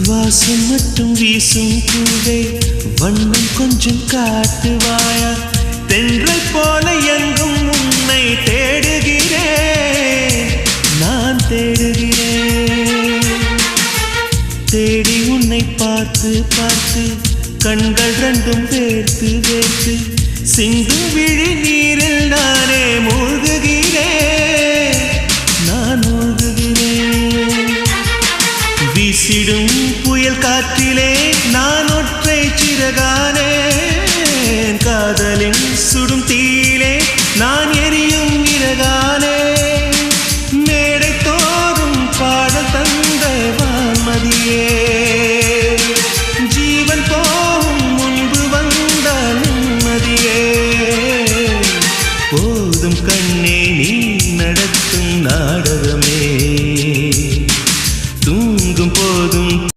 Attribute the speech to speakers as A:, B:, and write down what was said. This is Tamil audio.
A: வாசம் மட்டும் வீசும் பூவே வண்ணம் கொஞ்சம் காட்டுவாயா தென்றல் போல எங்கும் உன்னை தேடுகிறேன் நான் தேடுகிறேன் தேடி உன்னை பார்த்து பார்த்து கண்கள் ரெண்டும் வேர்த்து வேர்த்து சிந்தும் விழி நீரில் நானே மூழ்குகிறேன் நான் மூழ்குகிறேன் வீசிடும் புயல் காற்றிலே நான் ஒற்றை சிறகான